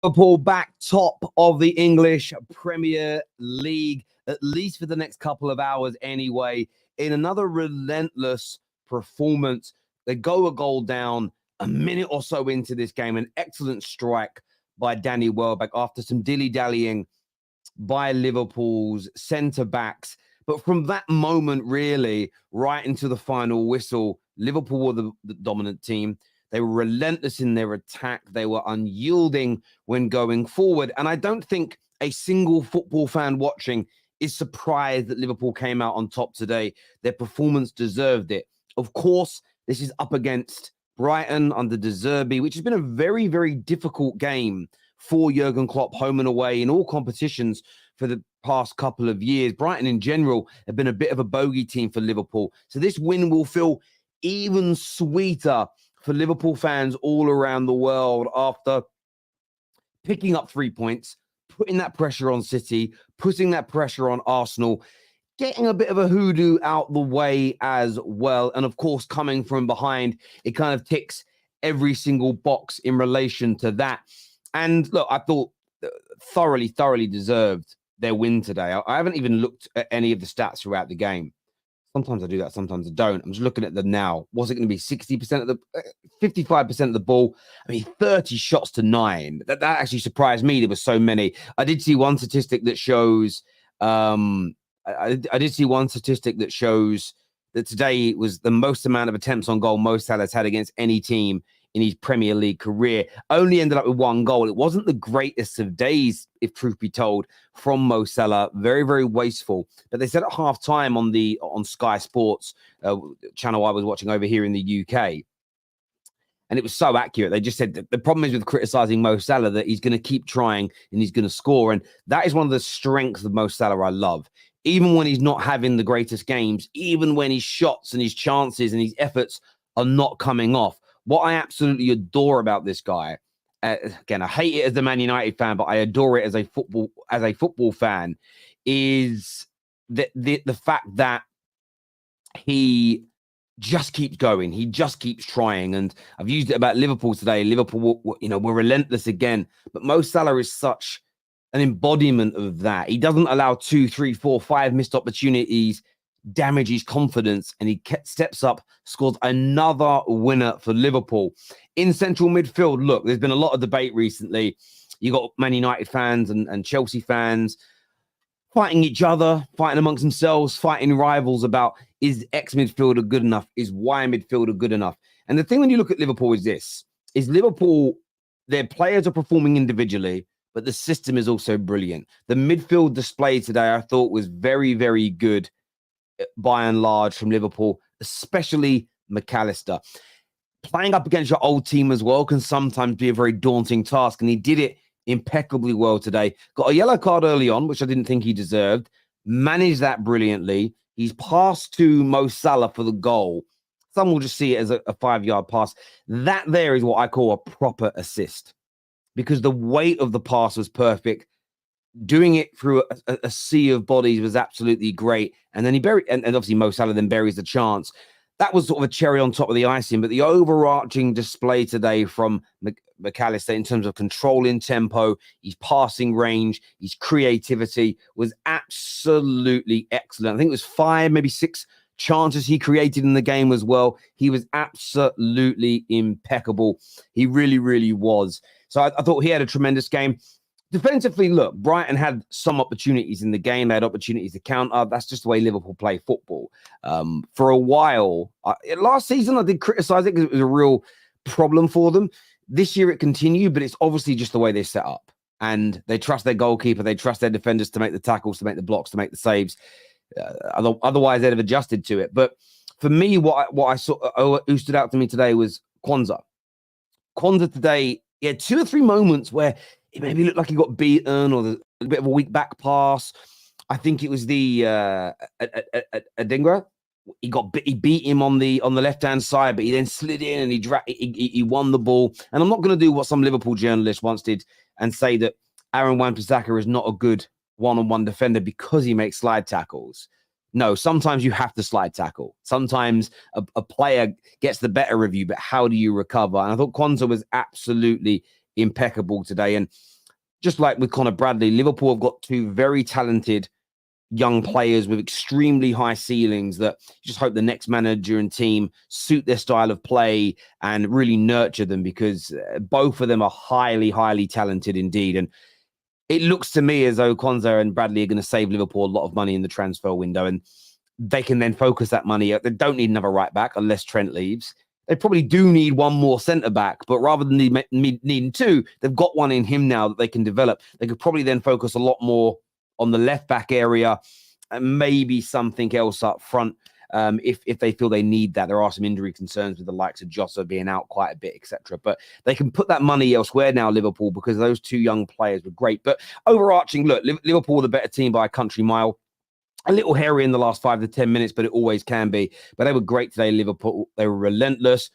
Liverpool back top of the English Premier League, at least for the next couple of hours anyway, in another relentless performance. They go a goal down a minute or so into this game. An excellent strike by Danny Welbeck after some dilly-dallying by Liverpool's centre-backs. But from that moment, really, right into the final whistle, Liverpool were the dominant team. They were relentless in their attack. They were unyielding when going forward. And I don't think a single football fan watching is surprised that Liverpool came out on top today. Their performance deserved it. Of course, this is up against Brighton under Zerbi, which has been a very, very difficult game for Jurgen Klopp, home and away in all competitions for the past couple of years. Brighton in general have been a bit of a bogey team for Liverpool. So this win will feel even sweeter for Liverpool fans all around the world after picking up 3 points, putting that pressure on City, putting that pressure on Arsenal, getting a bit of a hoodoo out the way as well. And of course, coming from behind, it kind of ticks every single box in relation to that. And look, I thought thoroughly deserved their win today. I haven't even looked at any of the stats throughout the game. Sometimes I do that, sometimes I don't. I'm just looking at them now. Was it going to be 60% of the, 55% of the ball? I mean, 30 shots to 9. That actually surprised me. There were so many. I did see one statistic that shows, I did see one statistic that shows that today was the most amount of attempts on goal Mo Salah's had against any team in his Premier League career. Only ended up with 1 goal. It wasn't the greatest of days, if truth be told, from Mo Salah. Very, very wasteful. But they said at half-time on Sky Sports, channel I was watching over here in the UK, and it was so accurate. They just said that the problem is with criticising Mo Salah that he's going to keep trying and he's going to score. And that is one of the strengths of Mo Salah I love. Even when he's not having the greatest games, even when his shots and his chances and his efforts are not coming off, what I absolutely adore about this guy, again, I hate it as a Man United fan, but I adore it as a football fan, is the fact that he just keeps going. He just keeps trying. And I've used it about Liverpool today. Liverpool, we're relentless again. But Mo Salah is such an embodiment of that. He doesn't allow 2, 3, 4, 5 missed opportunities damage his confidence, and he steps up, scores another winner for Liverpool. In central midfield, look, there's been a lot of debate recently. You got Man United fans and Chelsea fans fighting each other, fighting amongst themselves, fighting rivals about, is X midfielder good enough? Is Y midfielder good enough? And the thing when you look at Liverpool is this, is Liverpool, their players are performing individually, but the system is also brilliant. The midfield display today, I thought, was very, very good by and large from Liverpool, especially McAllister. Playing up against your old team as well can sometimes be a very daunting task, and he did it impeccably well today. Got a yellow card early on, which I didn't think he deserved. Managed that brilliantly. He's passed to Mo Salah for the goal. Some will just see it as a 5-yard pass. That there is what I call a proper assist, because the weight of the pass was perfect. Doing it through a sea of bodies was absolutely great. And then he buried, and obviously Mo Salah then buries the chance. That was sort of a cherry on top of the icing. But the overarching display today from McAllister in terms of controlling tempo, his passing range, his creativity was absolutely excellent. I think it was 5, maybe 6 chances he created in the game as well. He was absolutely impeccable. He really, really was. So I thought he had a tremendous game. Defensively, look, Brighton had some opportunities in the game. They had opportunities to counter. That's just the way Liverpool play football. For a while, last season, I did criticize it because it was a real problem for them. This year, it continued, but it's obviously just the way they're set up. And they trust their goalkeeper. They trust their defenders to make the tackles, to make the blocks, to make the saves. Otherwise, they'd have adjusted to it. But for me, what I saw, who stood out to me today was Quansah. Quansah today, he had 2 or 3 moments where it maybe looked like he got beaten, or a bit of a weak back pass. I think it was the Adingra. He beat him on the left-hand side, but he then slid in and he won the ball. And I'm not going to do what some Liverpool journalist once did and say that Aaron Wan-Bissaka is not a good one-on-one defender because he makes slide tackles. No, sometimes you have to slide tackle. Sometimes a player gets the better of you, but how do you recover? And I thought Quansah was absolutely impeccable today. And just like with Connor Bradley, Liverpool have got two very talented young players with extremely high ceilings that you just hope the next manager and team suit their style of play and really nurture them, because both of them are highly, highly talented indeed. And it looks to me as though Konza and Bradley are going to save Liverpool a lot of money in the transfer window, and they can then focus that money. They don't need another right back unless Trent leaves. They probably do need one more centre back, but rather than needing two, they've got one in him now that they can develop. They could probably then focus a lot more on the left back area and maybe something else up front if they feel they need that. There are some injury concerns with the likes of Jota being out quite a bit, etc. But they can put that money elsewhere now, Liverpool, because those two young players were great. But overarching, look, Liverpool the better team by a country mile. A little hairy in the last 5 to 10 minutes, but it always can be. But they were great today, Liverpool. They were relentless.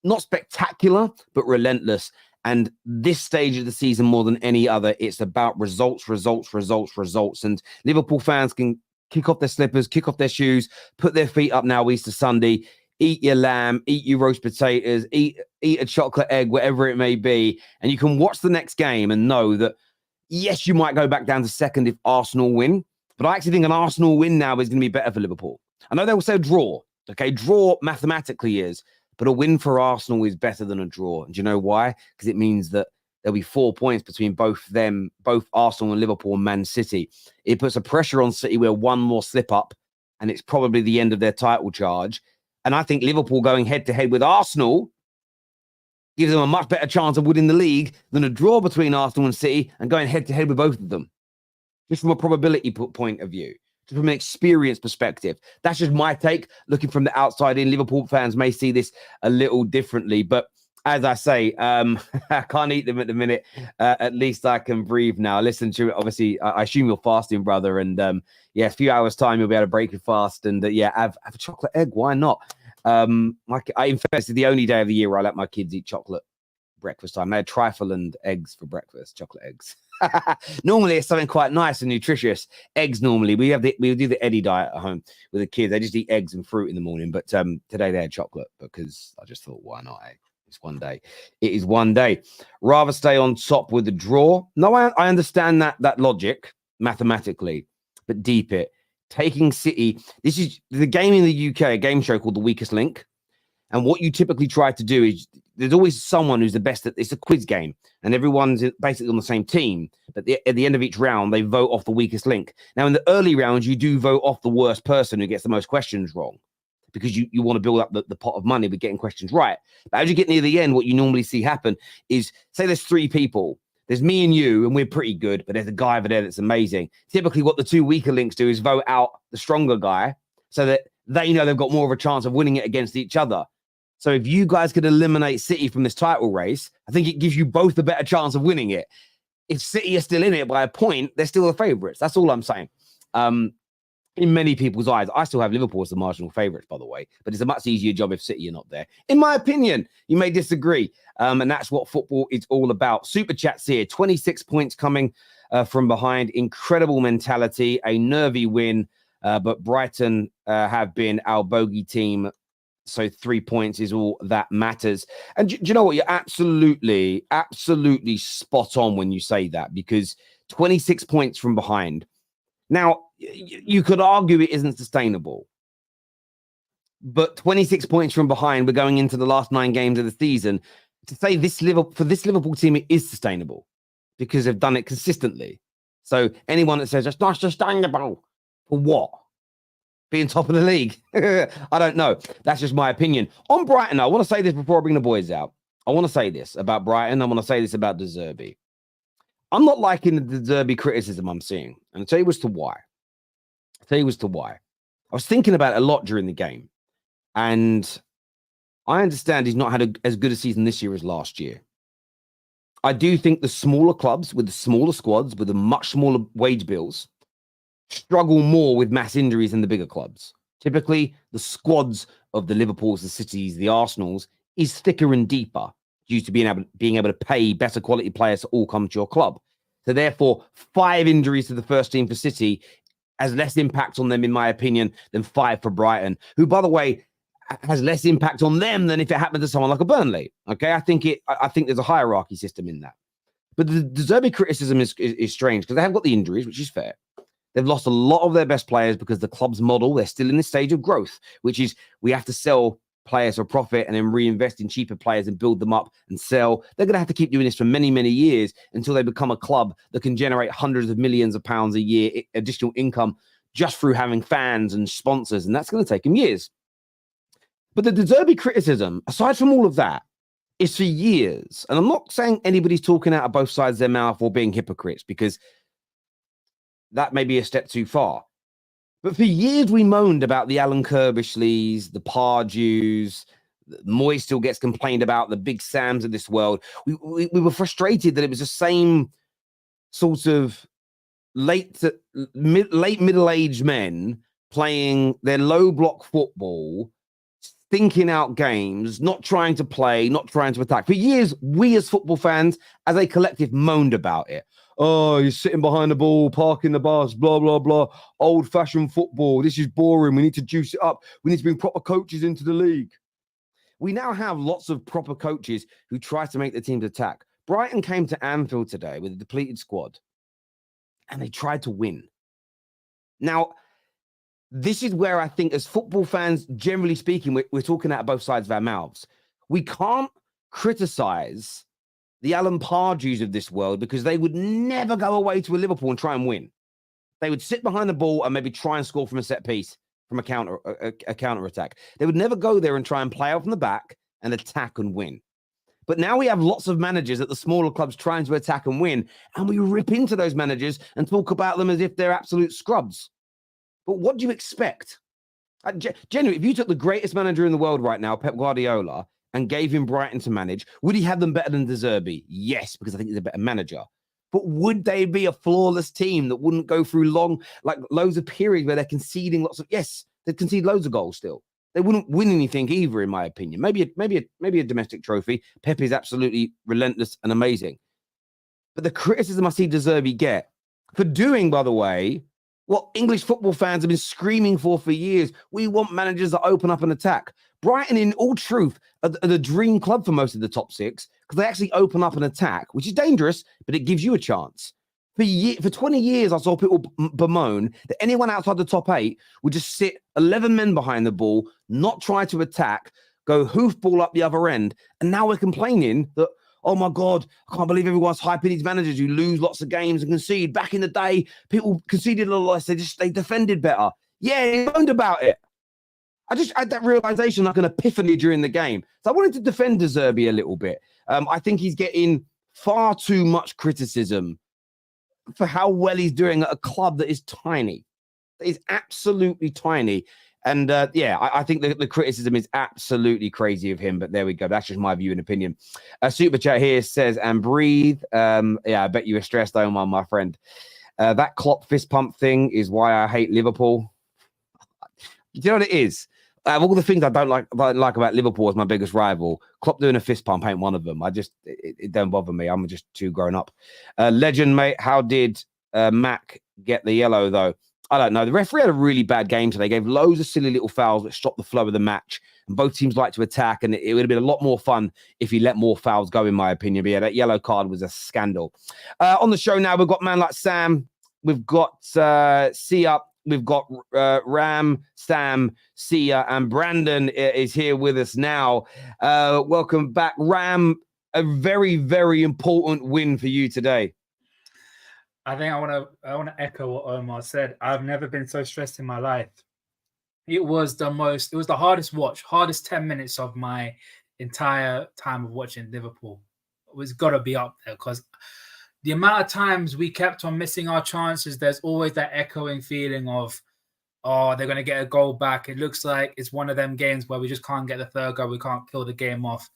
Not spectacular, but relentless. And this stage of the season, more than any other, it's about results. And Liverpool fans can kick off their slippers, kick off their shoes, put their feet up now Easter Sunday, eat your lamb, eat your roast potatoes, eat a chocolate egg, whatever it may be. And you can watch the next game and know that, yes, you might go back down to second if Arsenal win. But I actually think an Arsenal win now is going to be better for Liverpool. I know they will say draw. Okay, draw mathematically is. But a win for Arsenal is better than a draw. And do you know why? Because it means that there'll be 4 points between both Arsenal and Liverpool and Man City. It puts a pressure on City where one more slip up and it's probably the end of their title charge. And I think Liverpool going head-to-head with Arsenal gives them a much better chance of winning the league than a draw between Arsenal and City and going head-to-head with both of them. Just from a probability point of view. From an experience perspective. That's just my take. Looking from the outside in, Liverpool fans may see this a little differently. But as I say, I can't eat them at the minute. At least I can breathe now. Listen to it. Obviously, I assume you're fasting, brother. And a few hours' time, you'll be able to break your fast. And have a chocolate egg. Why not? In fact, it's the only day of the year where I let my kids eat chocolate breakfast time. They had trifle and eggs for breakfast, chocolate eggs. Normally it's something quite nice and nutritious. Eggs normally. We do the Eddie diet at home with the kids. They just eat eggs and fruit in the morning. But today they had chocolate because I just thought, why not? It's one day. It is one day. Rather stay on top with the draw. No, I understand that logic mathematically, but deep it. Taking City. This is the game in the UK, a game show called The Weakest Link. And what you typically try to do is there's always someone who's the best at it's a quiz game and everyone's basically on the same team. But at the end of each round, they vote off the weakest link. Now, in the early rounds, you do vote off the worst person who gets the most questions wrong because you want to build up the pot of money with getting questions right. But as you get near the end, what you normally see happen is, say there's 3 people. There's me and you, and we're pretty good, but there's a guy over there that's amazing. Typically, what the 2 weaker links do is vote out the stronger guy so that they know they've got more of a chance of winning it against each other. So if you guys could eliminate City from this title race, I think it gives you both a better chance of winning it. If City are still in it by a point, they're still the favourites. That's all I'm saying. In many people's eyes, I still have Liverpool as the marginal favourites, by the way. But it's a much easier job if City are not there. In my opinion, you may disagree. And that's what football is all about. Superchats here, 26 points coming from behind. Incredible mentality, a nervy win. But Brighton have been our bogey team. So 3 points is all that matters. And do you know what? You're absolutely spot on when you say that, because 26 points from behind. Now, you could argue it isn't sustainable. But 26 points from behind, we're going into the last 9 games of the season. To say this Liverpool team, it is sustainable because they've done it consistently. So anyone that says it's not sustainable, for what? Being top of the league. I don't know. That's just my opinion. On Brighton, I want to say this before I bring the boys out. I want to say this about Brighton. I want to say this about Zerbi. I'm not liking the Zerbi criticism I'm seeing. And I'll tell you as to why. I was thinking about it a lot during the game. And I understand he's not had as good a season this year as last year. I do think the smaller clubs with the smaller squads, with the much smaller wage bills, struggle more with mass injuries than the bigger clubs. Typically, the squads of the Liverpools, the Cities, the Arsenals is thicker and deeper due to being able to pay better quality players to all come to your club. So therefore, 5 injuries to the first team for City has less impact on them, in my opinion, than 5 for Brighton, who, by the way, has less impact on them than if it happened to someone like a Burnley. Okay, I think there's a hierarchy system in that. But the Zerbi criticism is strange because they have got the injuries, which is fair. They've lost a lot of their best players because the club's model, they're still in this stage of growth, which is we have to sell players for profit and then reinvest in cheaper players and build them up and sell. They're going to have to keep doing this for many, many years until they become a club that can generate hundreds of millions of pounds a year additional income just through having fans and sponsors. And that's going to take them years. But the Zerbi criticism, aside from all of that, is for years. And I'm not saying anybody's talking out of both sides of their mouth or being hypocrites, because that may be a step too far. But for years, we moaned about the Alan Kirbishleys, the Pardews. Moy still gets complained about, the Big Sams of this world. We were frustrated that it was the same sort of late middle-aged men playing their low block football, thinking out games, not trying to play, not trying to attack. For years, we as football fans, as a collective, moaned about it. Oh, you're sitting behind the ball, parking the bus, blah, blah, blah. Old-fashioned football. This is boring. We need to juice it up. We need to bring proper coaches into the league. We now have lots of proper coaches who try to make the teams attack. Brighton came to Anfield today with a depleted squad, and they tried to win. Now, this is where I think, as football fans, generally speaking, we're talking out of both sides of our mouths. We can't criticize the Alan Pardews of this world because they would never go away to a Liverpool and try and win. They would sit behind the ball and maybe try and score from a set piece, from a counter attack. They would never go there and try and play out from the back and attack and win. But now we have lots of managers at the smaller clubs trying to attack and win, and we rip into those managers and talk about them as if they're absolute scrubs. But what do you expect? Genuinely, if you took the greatest manager in the world right now, Pep Guardiola, and gave him Brighton to manage, would he have them better than Zerbi? Yes, because I think he's a better manager. But would they be a flawless team that wouldn't go through loads of periods where they're conceding lots of? Yes, they'd concede loads of goals still. They wouldn't win anything either, in my opinion. Maybe a domestic trophy. Pep is absolutely relentless and amazing. But the criticism I see De Zerbi get for doing, by the way, what English football fans have been screaming for years. We want managers that open up and attack. Brighton, in all truth, are the dream club for most of the top six because they actually open up and attack, which is dangerous, but it gives you a chance. For 20 years, I saw people bemoan that anyone outside the top 8 would just sit 11 men behind the ball, not try to attack, go hoofball up the other end. And now we're complaining that, oh my God, I can't believe everyone's hyping these managers who lose lots of games and concede. Back in the day, people conceded a lot less. They defended better. Yeah, he moaned about it. I just had that realization, like an epiphany during the game. So I wanted to defend De Zerbi a little bit. I think he's getting far too much criticism for how well he's doing at a club that is tiny. That is absolutely tiny. And I think the criticism is absolutely crazy of him, but there we go. That's just my view and opinion. Super chat here says, and breathe. I bet you were stressed, Omar, my friend. That Klopp fist pump thing is why I hate Liverpool. Do you know what it is? Of all the things I don't like about Liverpool as my biggest rival, Klopp doing a fist pump ain't one of them. It don't bother me. I'm just too grown up. Legend, mate. How did Mac get the yellow, though? I don't know. The referee had a really bad game today. Gave loads of silly little fouls that stopped the flow of the match. And both teams like to attack. And it would have been a lot more fun if he let more fouls go, in my opinion. But yeah, that yellow card was a scandal. On the show now, we've got man like Sam. We've got Sia. We've got Ram, Sam, Sia, and Brandon is here with us now. Welcome back, Ram. A very, very important win for you today. I think I want to echo what Omar said. I've never been so stressed in my life. It was the hardest 10 minutes of my entire time of watching Liverpool. It's got to be up there because the amount of times we kept on missing our chances, there's always that echoing feeling of, oh, they're going to get a goal back. It looks like it's one of them games where we just can't get the third goal. We can't kill the game off.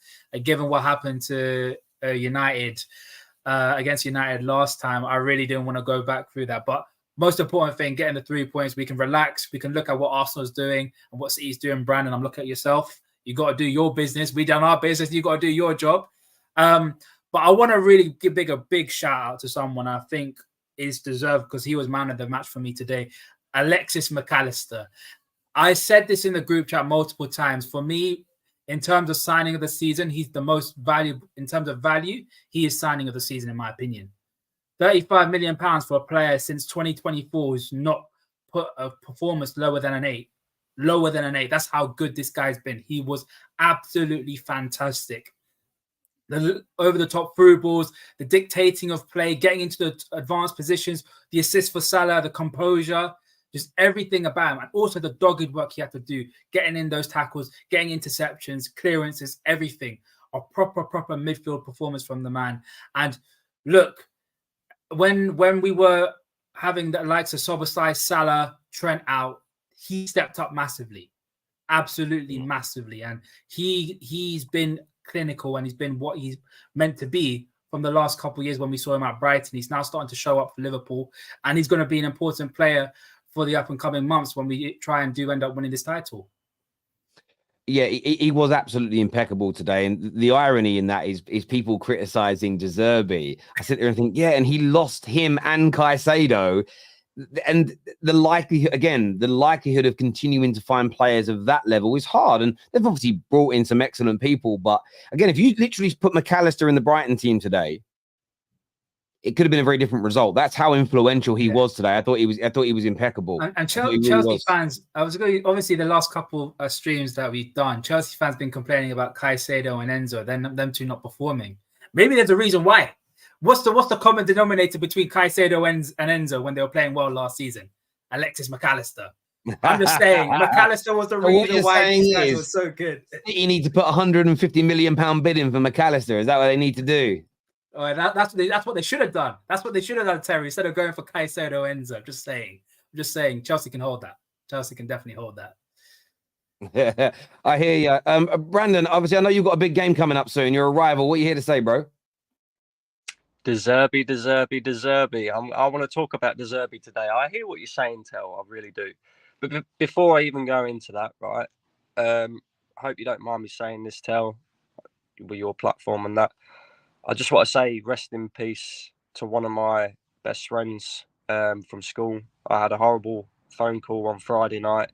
Given what happened to United, against United last time, I really didn't want to go back through that. But most important thing, getting the 3 points, we can relax. We can look at what Arsenal's doing and what City's doing. Brandon, I'm looking at yourself. You got to do your business. We done our business. You got to do your job. But I want to really give a big shout out to someone I think is deserved because he was man of the match for me today. Alexis McAllister. I said this in the group chat multiple times. For me, in terms of signing of the season, he's the most valuable. In terms of value, he is signing of the season, in my opinion. £35 million for a player since 2024 who's not put a performance lower than an 8. Lower than an 8. That's how good this guy's been. He was absolutely fantastic. The over-the-top through balls, the dictating of play, getting into the advanced positions, the assist for Salah, the composure, just everything about him. And also the dogged work he had to do, getting in those tackles, getting interceptions, clearances, everything. A proper midfield performance from the man. And look, when we were having the likes of Szoboszlai, Salah, Trent out, he stepped up massively. Absolutely massively. And he's been clinical and he's been what he's meant to be from the last couple of years when we saw him at Brighton. He's now starting to show up for Liverpool, and he's going to be an important player for the up and coming months when we try and do end up winning this title. Yeah, he was absolutely impeccable today. And the irony in that is people criticizing Zerbi. I sit there and think, yeah, and he lost him and Caicedo. And the likelihood of continuing to find players of that level is hard. And they've obviously brought in some excellent people. But again, if you literally put McAllister in the Brighton team today, it could have been a very different result. That's how influential he was today. I thought he was impeccable. And Chelsea fans, obviously the last couple of streams that we've done, Chelsea fans been complaining about Caicedo and Enzo, them two not performing. Maybe there's a reason why. What's the common denominator between Caicedo and Enzo when they were playing well last season? Alexis McAllister. I'm just saying, McAllister was the reason why these guys were so good. You need to put £150 million bid in for McAllister. Is that what they need to do? Oh, that's what they should have done. That's what they should have done, Terry, instead of going for Caicedo Enzo. I'm just saying, Chelsea can hold that. Chelsea can definitely hold that. I hear you. Brandon, obviously, I know you've got a big game coming up soon. You're a rival. What are you here to say, bro? Zerbi. I want to talk about Zerbi today. I hear what you're saying, Tel. I really do. But before I even go into that, right, I hope you don't mind me saying this, Tel, with your platform and that. I just want to say rest in peace to one of my best friends from school. I had a horrible phone call on Friday night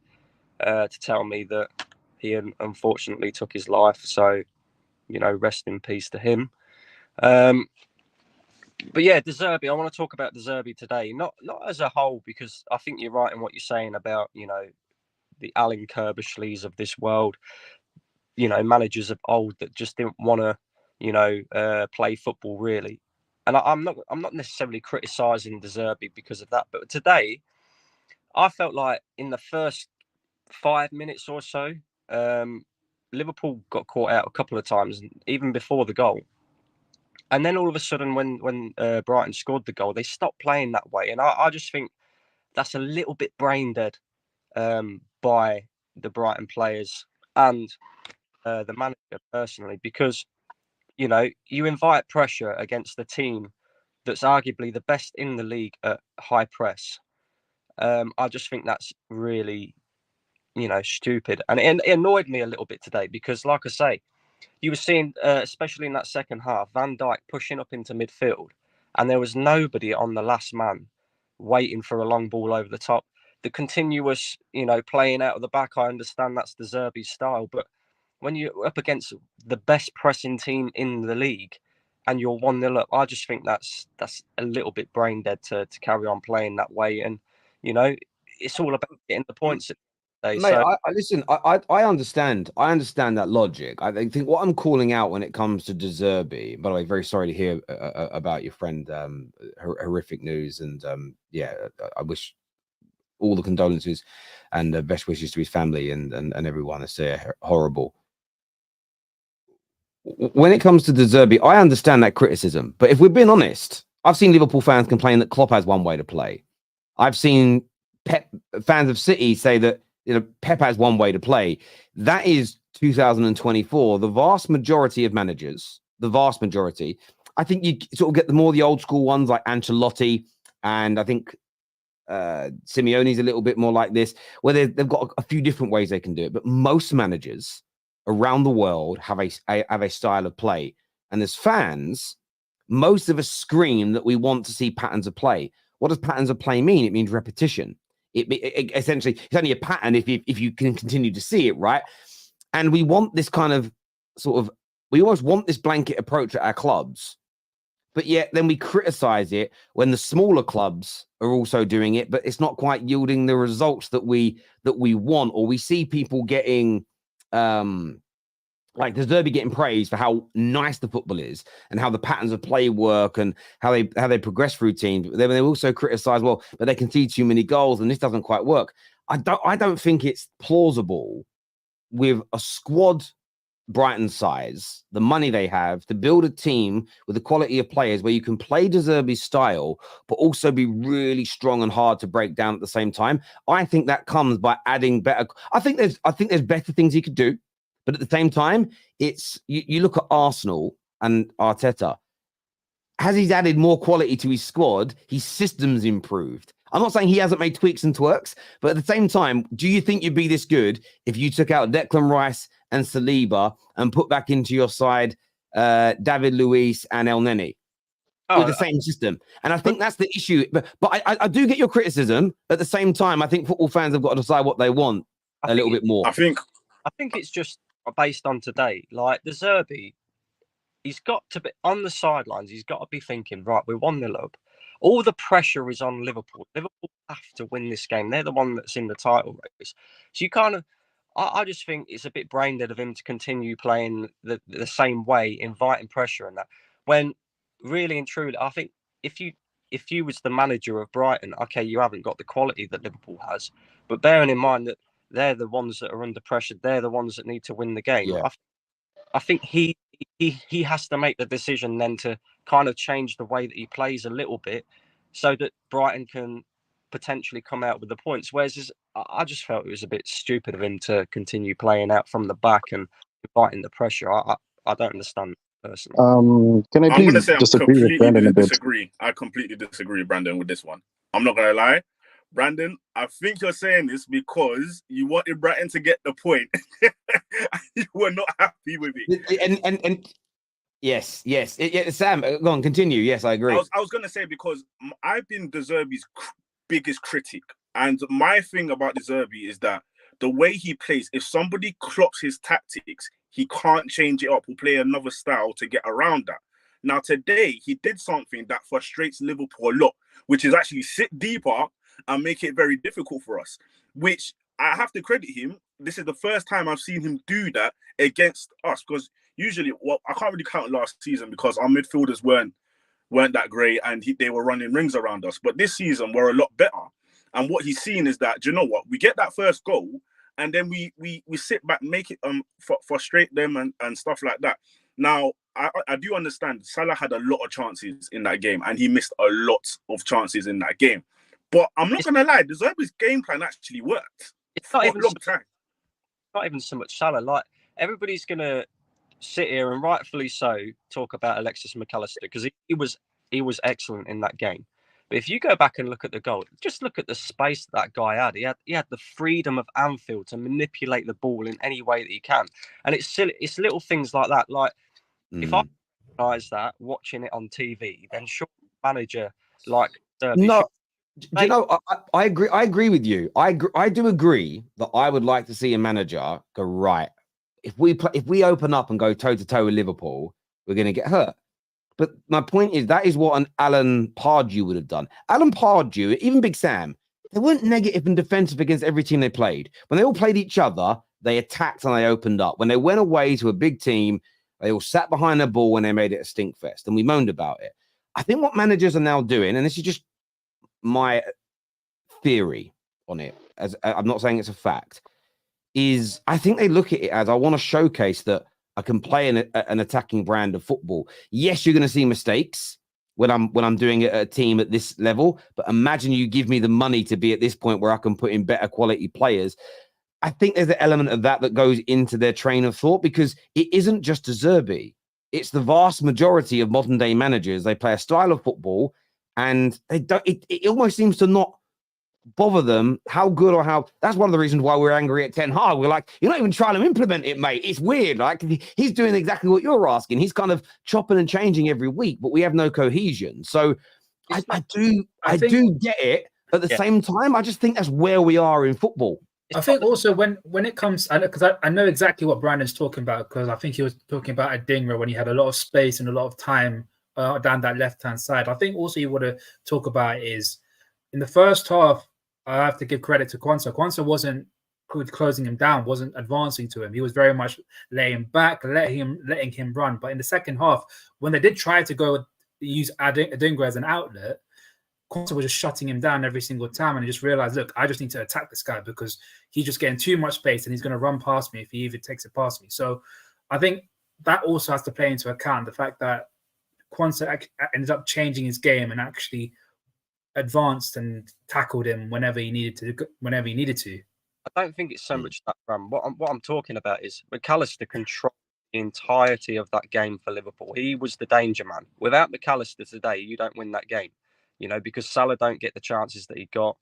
to tell me that he unfortunately took his life. So, rest in peace to him. But yeah, Zerbi, I want to talk about Zerbi today, not as a whole, because I think you're right in what you're saying about, the Alan Kirbyshleys of this world, managers of old that just didn't want to, play football really. And I'm not necessarily criticising Zerbi because of that. But today, I felt like in the first 5 minutes or so, Liverpool got caught out a couple of times, even before the goal. And then all of a sudden, when Brighton scored the goal, they stopped playing that way. And I just think that's a little bit brain dead by the Brighton players and the manager personally, because, you invite pressure against the team that's arguably the best in the league at high press. I just think that's really, stupid. And it annoyed me a little bit today because, like I say, you were seeing, especially in that second half, Van Dijk pushing up into midfield, and there was nobody on the last man waiting for a long ball over the top. The continuous, playing out of the back, I understand that's the Zerbi style, but when you're up against the best pressing team in the league and you're 1-0 up, I just think that's a little bit brain dead to carry on playing that way. And, it's all about getting the points. Mate, listen, I understand. I understand that logic. I think what I'm calling out when it comes to Zerbi, by the way, very sorry to hear about your friend, horrific news. And I wish all the condolences and the best wishes to his family and everyone. It's horrible. When it comes to Zerbi, I understand that criticism. But if we're being honest, I've seen Liverpool fans complain that Klopp has one way to play. I've seen fans of City say that Pep has one way to play. That is 2024. The vast majority of managers, I think you sort of get the old school ones like Ancelotti, and I think Simeone's a little bit more like this, where they've got a few different ways they can do it. But most managers around the world have a style of play. And as fans, most of us scream that we want to see patterns of play. What does patterns of play mean? It means repetition. Essentially, it's only a pattern if you can continue to see it, right? And we want this kind of we almost want this blanket approach at our clubs, but yet then we criticize it when the smaller clubs are also doing it, but it's not quite yielding the results that we want, or we see people getting like the Zerbi getting praised for how nice the football is and how the patterns of play work and how they progress through teams. But then they also criticize, well, but they concede too many goals and this doesn't quite work. I don't think it's plausible with a squad Brighton size, the money they have, to build a team with the quality of players where you can play De Zerbi's style, but also be really strong and hard to break down at the same time. I think that comes by adding better. I think there's better things he could do, but at the same time, it's you look at Arsenal and Arteta. As he's added more quality to his squad, his system's improved. I'm not saying he hasn't made tweaks and twerks, but at the same time, do you think you'd be this good if you took out Declan Rice and Saliba and put back into your side David Luiz and El Neni with the same system? And I think that's the issue. But I do get your criticism. At the same time, I think football fans have got to decide what they want a little bit more. I think it's just based on today. Like the Zerbi, he's got to be on the sidelines. He's got to be thinking, right, we're 1-0 up. All the pressure is on Liverpool. Liverpool have to win this game. They're the one that's in the title race. So you kind of, I just think it's a bit brain dead of him to continue playing the same way, inviting pressure and that. When really and truly, I think if you was the manager of Brighton, okay, you haven't got the quality that Liverpool has, but bearing in mind that they're the ones that are under pressure, they're the ones that need to win the game. Yeah. I think he has to make the decision then to kind of change the way that he plays a little bit so that Brighton can potentially come out with the points. Whereas I just felt it was a bit stupid of him to continue playing out from the back and fighting the pressure. I don't understand personally. Can I I'm please gonna say disagree with Brandon a bit? I completely disagree, Brandon, with this one. I'm not gonna lie. Brandon, I think you're saying this because you wanted Brighton to get the point. You were not happy with it. And yes. Sam, go on, continue. Yes, I agree. I was going to say, because I've been De Zerbi's biggest critic. And my thing about De Zerbi is that the way he plays, if somebody clocks his tactics, he can't change it up or play another style to get around that. Now, today, he did something that frustrates Liverpool a lot, which is actually sit deeper and make it very difficult for us, which I have to credit him. This is the first time I've seen him do that against us, because usually, well, I can't really count last season because our midfielders weren't that great and they were running rings around us. But this season, we're a lot better. And what he's seen is that, do you know what? We get that first goal and then we sit back, make it frustrate them and stuff like that. Now, I do understand Salah had a lot of chances in that game and he missed a lot of chances in that game. But I'm not going to lie, De Zerbi's game plan actually worked. It's not even so much Salah. Like, everybody's going to sit here and rightfully so talk about Alexis McAllister because he was excellent in that game. But if you go back and look at the goal, just look at the space that guy had. He had the freedom of Anfield to manipulate the ball in any way that he can. And it's silly, it's little things like that. Like, if I recognize that watching it on TV, then sure, manager like Zerbi. No. Do you know, I agree. I agree with you. I do agree that I would like to see a manager go, right, if we open up and go toe to toe with Liverpool, we're going to get hurt. But my point is that is what an Alan Pardew would have done. Alan Pardew, even Big Sam, they weren't negative and defensive against every team they played. When they all played each other, they attacked and they opened up. When they went away to a big team, they all sat behind the ball when they made it a stink fest, and we moaned about it. I think what managers are now doing, and this is just my theory on it, as I'm not saying it's a fact, is I think they look at it as, I want to showcase that I can play an attacking brand of football. Yes, you're going to see mistakes when I'm doing it at a team at this level, but imagine you give me the money to be at this point where I can put in better quality players. I think there's an element of that goes into their train of thought, because it isn't just a Zerbi. It's the vast majority of modern day managers. They play a style of football and they don't, it almost seems to not bother them how good or how. That's one of the reasons why we're angry at Ten Hag. We're like, you're not even trying to implement it, mate. It's weird. Like, he's doing exactly what you're asking. He's kind of chopping and changing every week, but we have no cohesion. So I do get it, At the same time, I just think that's where we are in football. I think also when it comes, because I know exactly what Brandon's talking about, because I think he was talking about Adingra when he had a lot of space and a lot of time down that left-hand side. I think also you want to talk about is in the first half, I have to give credit to Quansah. Quansah wasn't closing him down, wasn't advancing to him. He was very much laying back, letting him run. But in the second half, when they did try to go use Adingra as an outlet, Quansah was just shutting him down every single time, and he just realized, look, I just need to attack this guy because he's just getting too much space and he's going to run past me if he even takes it past me. So I think that also has to play into account the fact that Quansah ended up changing his game and actually advanced and tackled him whenever he needed to. I don't think it's so much that run. What I'm talking about is McAllister controlled the entirety of that game for Liverpool. He was the danger man. Without McAllister today, you don't win that game. Because Salah don't get the chances that he got.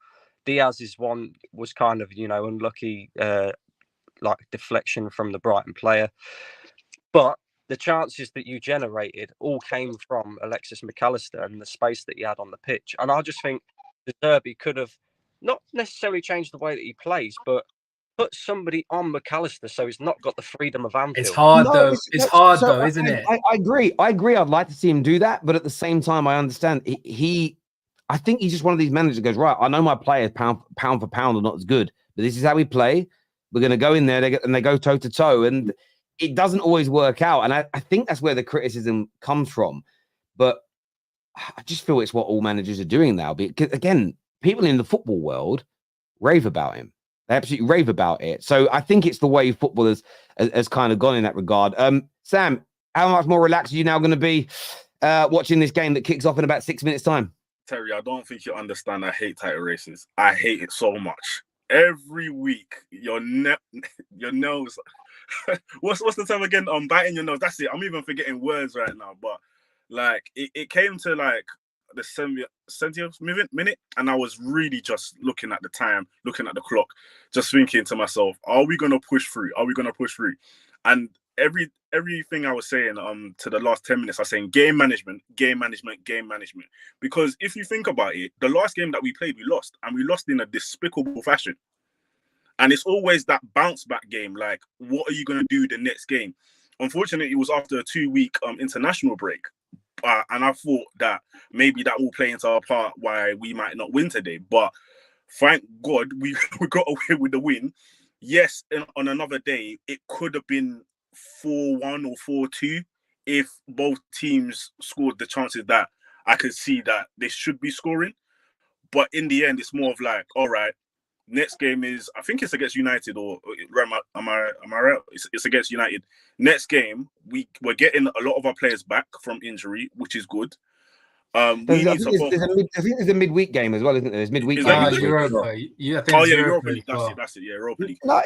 Diaz's one was kind of, unlucky, like deflection from the Brighton player. But the chances that you generated all came from Alexis McAllister and the space that he had on the pitch. And I just think Zerbi could have not necessarily changed the way that he plays, but put somebody on McAllister so he's not got the freedom of Anfield. It's hard though, isn't it? I agree. I'd like to see him do that, but at the same time, I understand I think he's just one of these managers that goes, right, I know my players pound for pound are not as good, but this is how we play. We're going to go in there and they go toe to toe, and it doesn't always work out. And I think that's where the criticism comes from. But I just feel it's what all managers are doing now. Because again, people in the football world rave about him. They absolutely rave about it. So I think it's the way football has kind of gone in that regard. Sam, how much more relaxed are you now going to be watching this game that kicks off in about 6 minutes' time? Terry, I don't think you understand. I hate title races. I hate it so much. Every week, your nose. what's the term again? Biting your nose. That's it. I'm even forgetting words right now. But like, it came to like the 70th minute, and I was really just looking at the time, looking at the clock, just thinking to myself, "Are we gonna push through? Are we gonna push through?" And everything I was saying to the last 10 minutes, I was saying game management. Because if you think about it, the last game that we played, we lost, and we lost in a despicable fashion. And it's always that bounce back game. Like, what are you going to do the next game? Unfortunately, it was after a 2-week international break. And I thought that maybe that will play into our part why we might not win today. But thank God we got away with the win. Yes, on another day, it could have been 4-1 or 4-2 if both teams scored the chances that I could see that they should be scoring. But in the end, it's more of like, all right, next game is, I think it's against United, or am I right? It's against United. Next game, we're getting a lot of our players back from injury, which is good. I think there's a midweek game as well, isn't there? There's midweek. Europa. Yeah, I think Europa League. That's it. Yeah, Europa League. No,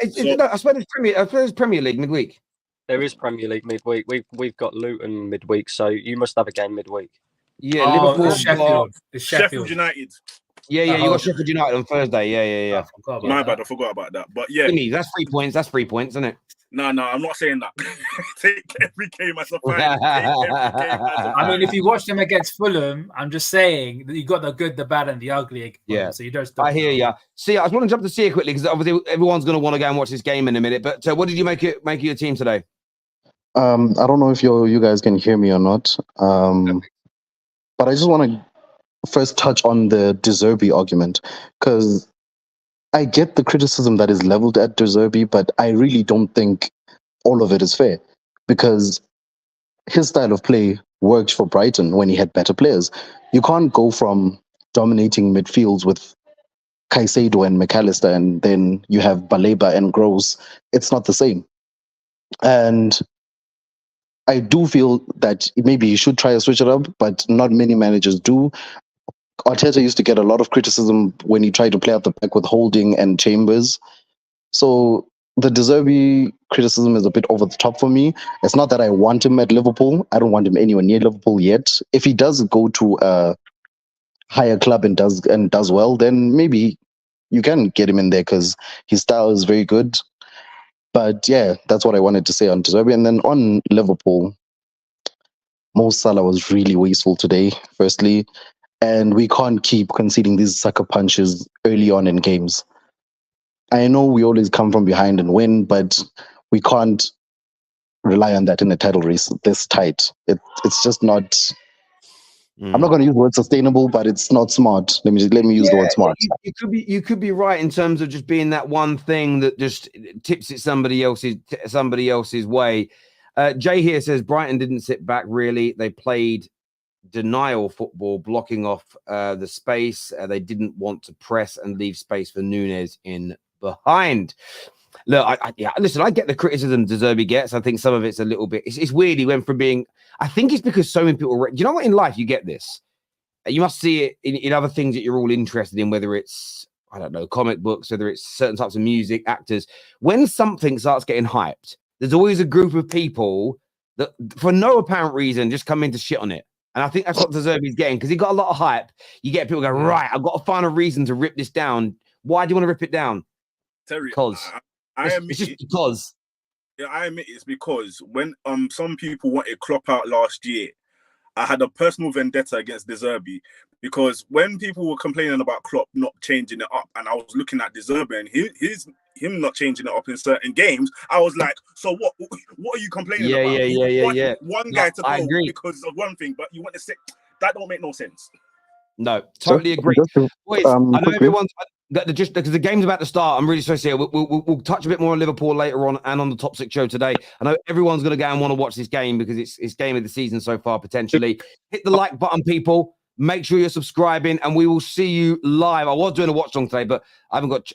I swear there's Premier League midweek. There is Premier League midweek. We've got Luton midweek, so you must have a game midweek. Yeah, Liverpool, Sheffield United. Yeah, you got Sheffield United on Thursday. Yeah. My bad, I forgot about that. But yeah, that's 3 points. That's 3 points, isn't it? No, I'm not saying that. Take every game as a final. I mean, if you watch them against Fulham, I'm just saying that you got the good, the bad, and the ugly. Yeah. So you don't. I hear you. See, I just want to jump to Sia quickly because obviously everyone's going to want to go and watch this game in a minute. But what did you make of your team today? I don't know if you guys can hear me or not. But I just want to first touch on the De Zerbi argument, because I get the criticism that is leveled at De Zerbi, but I really don't think all of it is fair, because his style of play worked for Brighton when he had better players. You can't go from dominating midfields with Caicedo and McAllister, and then you have Baleba and Gross. It's not the same. And I do feel that maybe you should try to switch it up, but not many managers do. Arteta used to get a lot of criticism when he tried to play out the back with Holding and Chambers. So the De Zerbi criticism is a bit over the top for me. It's not that I want him at Liverpool. I don't want him anywhere near Liverpool yet. If he does go to a higher club and does well, then maybe you can get him in there because his style is very good. But yeah, that's what I wanted to say on De Zerbi. And then on Liverpool, Mo Salah was really wasteful today, firstly. and we can't keep conceding these sucker punches early on in games. I know we always come from behind and win, but we can't rely on that in a title race this tight. It's just not. I'm not going to use the word sustainable, but it's not smart. Let me use the word smart. You could be right in terms of just being that one thing that just tips it somebody else's way. Jay here says Brighton didn't sit back really. They played denial football, blocking off the space. They didn't want to press and leave space for Nunes in behind. Look, listen, I get the criticism Zerbi gets. I think some of it's a little bit, it's weird. He went from being, I think it's because so many people, do you know what, in life you get this? You must see it in other things that you're all interested in, whether it's, I don't know, comic books, whether it's certain types of music, actors. When something starts getting hyped, there's always a group of people that, for no apparent reason, just come in to shit on it. And I think that's what Zerbi's getting, because he got a lot of hype. You get people go, right, I've got to find a reason to rip this down. Why do you want to rip it down? Terry, Because it's just because. Yeah, I admit it's because when some people wanted Klopp out last year, I had a personal vendetta against Zerbi, because when people were complaining about Klopp not changing it up, and I was looking at Zerbi and him not changing it up in certain games, I was like, so what are you complaining about? Yeah. One guy to I go agree. because of one thing, but you want to say that don't make no sense. No, totally agree. Boys, I know everyone's just because the game's about to start. I'm really sorry to say we'll touch a bit more on Liverpool later on and on the Top 6 show today. I know everyone's going to go and want to watch this game because it's game of the season so far, potentially. Hit the like button, people. Make sure you're subscribing, and we will see you live. I was doing a watch along today, but I've got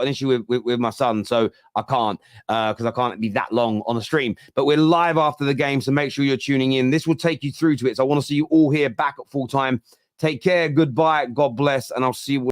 an issue with my son, so I can't because I can't be that long on the stream. But we're live after the game, so make sure you're tuning in. This will take you through to it. So I want to see you all here back at full time. Take care. Goodbye. God bless, and I'll see you.